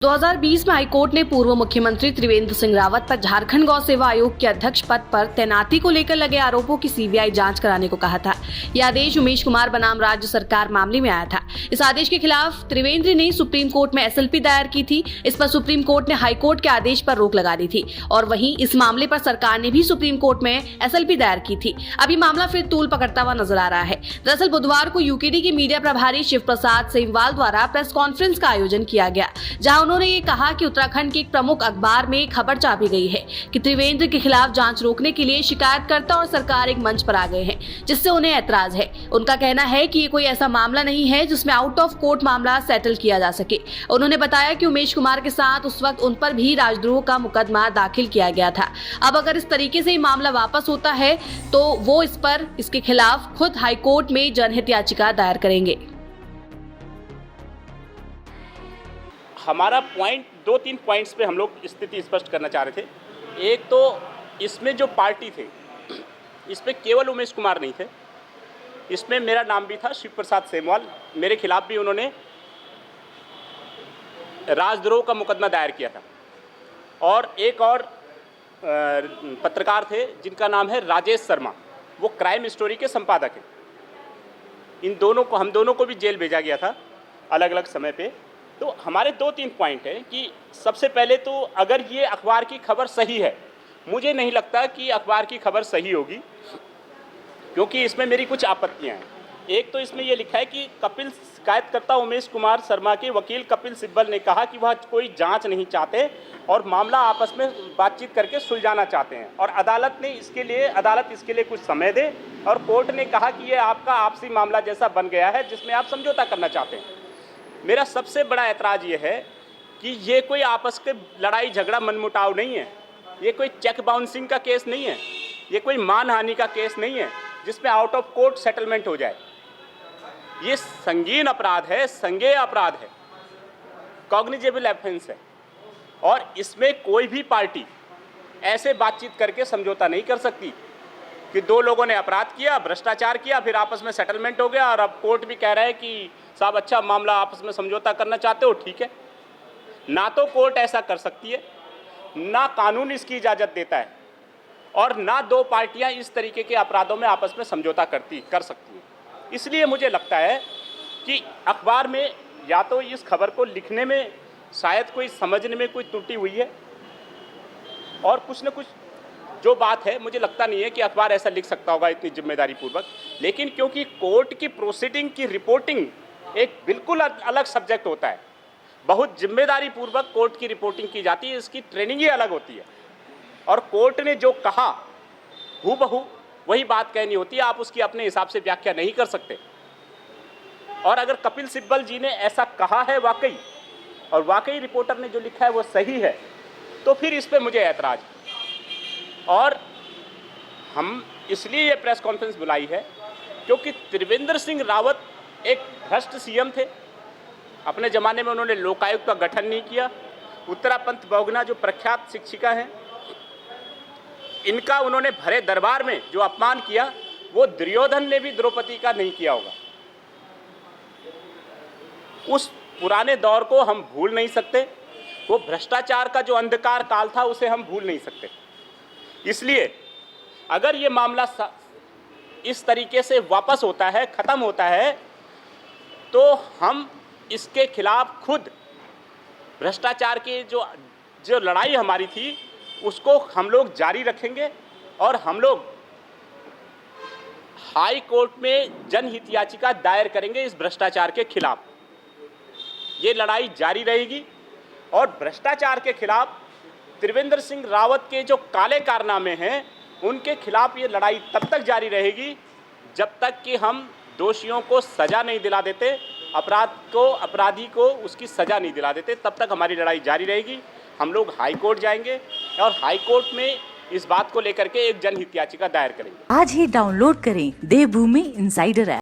2020 में हाईकोर्ट ने पूर्व मुख्यमंत्री त्रिवेंद्र सिंह रावत पर झारखंड गौ सेवा आयोग के अध्यक्ष पद पर तैनाती को लेकर लगे आरोपों की सीबीआई जांच कराने को कहा था। यह आदेश उमेश कुमार बनाम राज्य सरकार मामले में आया था। इस आदेश के खिलाफ त्रिवेंद्र ने सुप्रीम कोर्ट में एसएलपी दायर की थी। इस पर सुप्रीम कोर्ट ने हाईकोर्ट के आदेश पर रोक लगा दी थी और वहीं इस मामले पर सरकार ने भी सुप्रीम कोर्ट में एसएलपी दायर की थी। अभी मामला फिर तूल पकड़ता हुआ नजर आ रहा है। दरअसल बुधवार को यूकेडी के मीडिया प्रभारी शिव प्रसाद सेमवाल द्वारा प्रेस कॉन्फ्रेंस का आयोजन किया गया, जहां उन्होंने ये कहा कि उत्तराखंड के एक प्रमुख अखबार में खबर छापी गई है कि त्रिवेंद्र के खिलाफ जांच रोकने के लिए शिकायतकर्ता और सरकार एक मंच पर आ गए हैं, जिससे उन्हें ऐतराज है। उनका कहना है कि ये कोई ऐसा मामला नहीं है जिसमें आउट ऑफ कोर्ट मामला सेटल किया जा सके। उन्होंने बताया कि उमेश कुमार के साथ उस वक्त उन पर भी राजद्रोह का मुकदमा दाखिल किया गया था। अब अगर इस तरीके से ये मामला वापस होता है तो वो इसके खिलाफ खुद हाईकोर्ट में जनहित याचिका दायर करेंगे। हमारा पॉइंट 2-3 पॉइंट्स पे हम लोग स्थिति स्पष्ट करना चाह रहे थे। एक तो इसमें जो पार्टी थे, इसमें केवल उमेश कुमार नहीं थे, इसमें मेरा नाम भी था, शिव प्रसाद सेमवाल। मेरे खिलाफ भी उन्होंने राजद्रोह का मुकदमा दायर किया था। और एक और पत्रकार थे जिनका नाम है राजेश शर्मा, वो क्राइम स्टोरी के संपादक हैं। हम दोनों को भी जेल भेजा गया था अलग अलग समय पे। तो हमारे 2-3 पॉइंट हैं कि सबसे पहले तो अगर ये अखबार की खबर सही है, मुझे नहीं लगता कि अखबार की खबर सही होगी, क्योंकि इसमें मेरी कुछ आपत्तियां हैं। एक तो इसमें ये लिखा है कि शिकायतकर्ता उमेश कुमार शर्मा के वकील कपिल सिब्बल ने कहा कि वह कोई जांच नहीं चाहते और मामला आपस में बातचीत करके सुलझाना चाहते हैं और अदालत इसके लिए कुछ समय दे, और कोर्ट ने कहा कि ये आपका आपसी मामला जैसा बन गया है जिसमें आप समझौता करना चाहते हैं। मेरा सबसे बड़ा ऐतराज़ ये है कि ये कोई आपस के लड़ाई झगड़ा मनमुटाव नहीं है, ये कोई चेक बाउंसिंग का केस नहीं है, ये कोई मानहानि का केस नहीं है जिसमें आउट ऑफ कोर्ट सेटलमेंट हो जाए। ये संगीन अपराध है, संज्ञेय अपराध है, कॉग्निजेबल ऑफेंस है, और इसमें कोई भी पार्टी ऐसे बातचीत करके समझौता नहीं कर सकती कि दो लोगों ने अपराध किया, भ्रष्टाचार किया, फिर आपस में सेटलमेंट हो गया और अब कोर्ट भी कह रहा है कि साहब अच्छा मामला आपस में समझौता करना चाहते हो, ठीक है। ना तो कोर्ट ऐसा कर सकती है, ना कानून इसकी इजाज़त देता है, और ना दो पार्टियां इस तरीके के अपराधों में आपस में समझौता कर सकती हैं। इसलिए मुझे लगता है कि अखबार में या तो इस खबर को लिखने में शायद कोई समझने में कोई त्रुटि हुई है, और कुछ न कुछ जो बात है, मुझे लगता नहीं है कि अखबार ऐसा लिख सकता होगा इतनी जिम्मेदारी पूर्वक। लेकिन क्योंकि कोर्ट की प्रोसीडिंग की रिपोर्टिंग एक बिल्कुल अलग सब्जेक्ट होता है, बहुत जिम्मेदारी पूर्वक कोर्ट की रिपोर्टिंग की जाती है, इसकी ट्रेनिंग ही अलग होती है, और कोर्ट ने जो कहा हूबहू वही बात कहनी होती है, आप उसकी अपने हिसाब से व्याख्या नहीं कर सकते। और अगर कपिल सिब्बल जी ने ऐसा कहा है वाकई, और वाकई रिपोर्टर ने जो लिखा है वो सही है, तो फिर इस पर मुझे ऐतराज है। और हम इसलिए ये प्रेस कॉन्फ्रेंस बुलाई है क्योंकि त्रिवेंद्र सिंह रावत एक भ्रष्ट सीएम थे। अपने ज़माने में उन्होंने लोकायुक्त का गठन नहीं किया। उत्तरापंथ बहुगुणा जो प्रख्यात शिक्षिका हैं, इनका उन्होंने भरे दरबार में जो अपमान किया, वो दुर्योधन ने भी द्रौपदी का नहीं किया होगा। उस पुराने दौर को हम भूल नहीं सकते, वो भ्रष्टाचार का जो अंधकार काल था उसे हम भूल नहीं सकते। इसलिए अगर ये मामला इस तरीके से वापस होता है, ख़त्म होता है, तो हम इसके खिलाफ खुद भ्रष्टाचार की जो लड़ाई हमारी थी उसको हम लोग जारी रखेंगे, और हम लोग हाई कोर्ट में जनहित याचिका दायर करेंगे इस भ्रष्टाचार के खिलाफ। ये लड़ाई जारी रहेगी, और भ्रष्टाचार के खिलाफ त्रिवेंद्र सिंह रावत के जो काले कारनामे हैं उनके खिलाफ ये लड़ाई तब तक जारी रहेगी जब तक कि हम दोषियों को सज़ा नहीं दिला देते, अपराधी को उसकी सज़ा नहीं दिला देते, तब तक हमारी लड़ाई जारी रहेगी। हम लोग हाई कोर्ट जाएंगे और हाई कोर्ट में इस बात को लेकर के एक जनहित याचिका दायर करेंगे। आज ही डाउनलोड करें देवभूमि इनसाइडर ऐप।